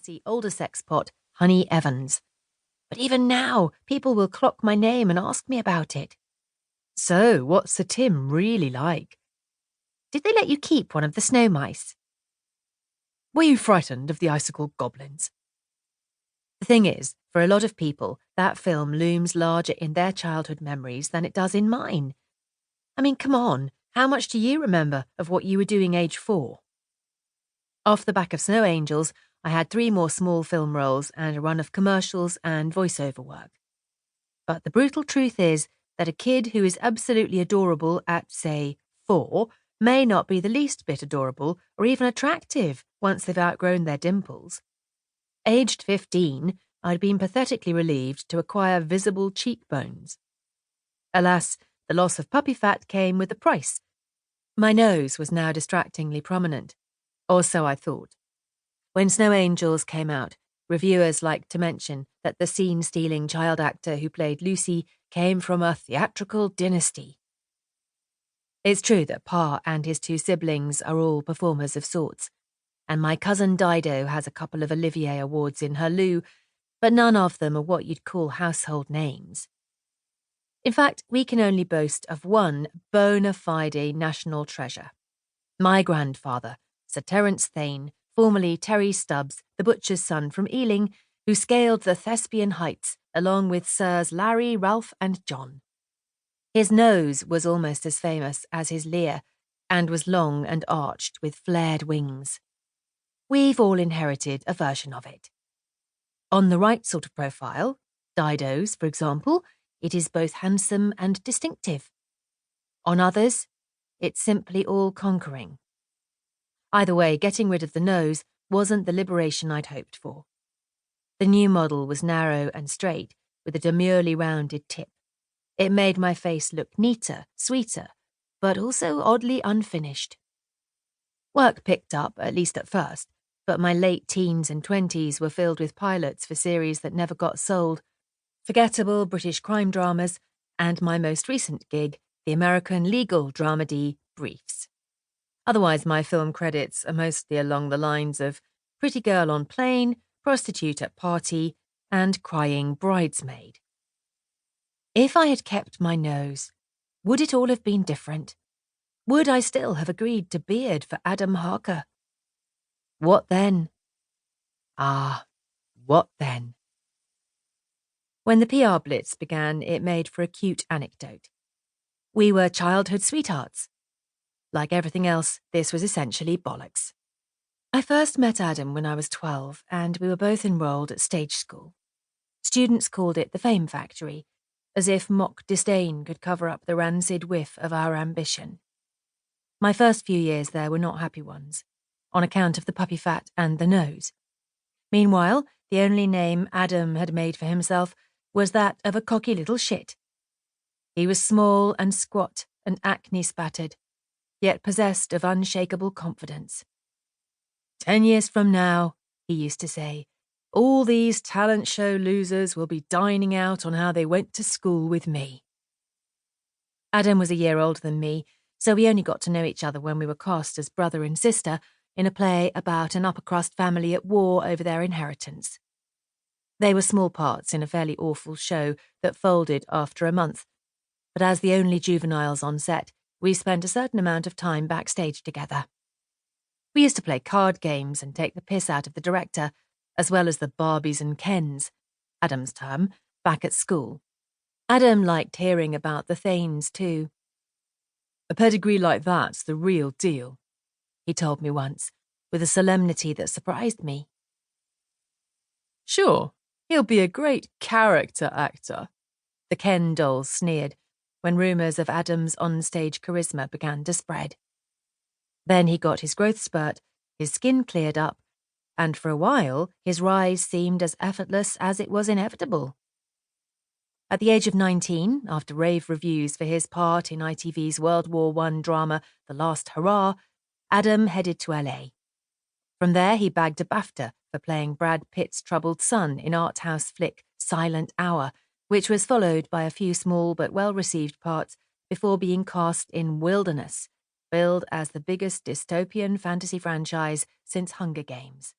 fussy older sex pot, Honey Evans. But even now, people will clock my name and ask me about it. So, what's Sir Tim really like? Did they let you keep one of the snow mice? Were you frightened of the icicle goblins? The thing is, for a lot of people, that film looms larger in their childhood memories than it does in mine. I mean, come on, how much do you remember of what you were doing age 4? Off the back of Snow Angels, I had 3 more small film roles and a run of commercials and voiceover work. But the brutal truth is that a kid who is absolutely adorable at, say, 4 may not be the least bit adorable or even attractive once they've outgrown their dimples. Aged 15, I'd been pathetically relieved to acquire visible cheekbones. Alas, the loss of puppy fat came with a price. My nose was now distractingly prominent. Or so I thought. When Snow Angels came out, reviewers liked to mention that the scene-stealing child actor who played Lucy came from a theatrical dynasty. It's true that Pa and his 2 siblings are all performers of sorts, and my cousin Dido has a couple of Olivier Awards in her loo, but none of them are what you'd call household names. In fact, we can only boast of one bona fide national treasure. My grandfather, Sir Terence Thane, formerly Terry Stubbs, the butcher's son from Ealing, who scaled the Thespian heights along with Sirs Larry, Ralph and John. His nose was almost as famous as his leer, and was long and arched with flared wings. We've all inherited a version of it. On the right sort of profile, Dido's, for example, it is both handsome and distinctive. On others, it's simply all-conquering. Either way, getting rid of the nose wasn't the liberation I'd hoped for. The new model was narrow and straight, with a demurely rounded tip. It made my face look neater, sweeter, but also oddly unfinished. Work picked up, at least at first, but my late teens and 20s were filled with pilots for series that never got sold, forgettable British crime dramas, and my most recent gig, the American legal dramedy Briefs. Otherwise, my film credits are mostly along the lines of Pretty Girl on Plane, Prostitute at Party, and Crying Bridesmaid. If I had kept my nose, would it all have been different? Would I still have agreed to beard for Adam Harker? What then? Ah, what then? When the PR blitz began, it made for a cute anecdote. We were childhood sweethearts. Like everything else, this was essentially bollocks. I first met Adam when I was 12, and we were both enrolled at stage school. Students called it the Fame Factory, as if mock disdain could cover up the rancid whiff of our ambition. My first few years there were not happy ones, on account of the puppy fat and the nose. Meanwhile, the only name Adam had made for himself was that of a cocky little shit. He was small and squat and acne-spattered, yet possessed of unshakable confidence. 10 years from now, he used to say, all these talent show losers will be dining out on how they went to school with me. Adam was a year older than me, so we only got to know each other when we were cast as brother and sister in a play about an upper-crust family at war over their inheritance. They were small parts in a fairly awful show that folded after a month, but as the only juveniles on set, we spent a certain amount of time backstage together. We used to play card games and take the piss out of the director, as well as the Barbies and Kens, Adam's term, back at school. Adam liked hearing about the Thanes too. A pedigree like that's the real deal, he told me once, with a solemnity that surprised me. Sure, he'll be a great character actor, the Ken dolls sneered, when rumours of Adam's on-stage charisma began to spread. Then he got his growth spurt, his skin cleared up, and for a while his rise seemed as effortless as it was inevitable. At the age of 19, after rave reviews for his part in ITV's World War I drama The Last Hurrah, Adam headed to LA. From there he bagged a BAFTA for playing Brad Pitt's troubled son in art house flick Silent Hour, which was followed by a few small but well-received parts before being cast in Wilderness, billed as the biggest dystopian fantasy franchise since Hunger Games.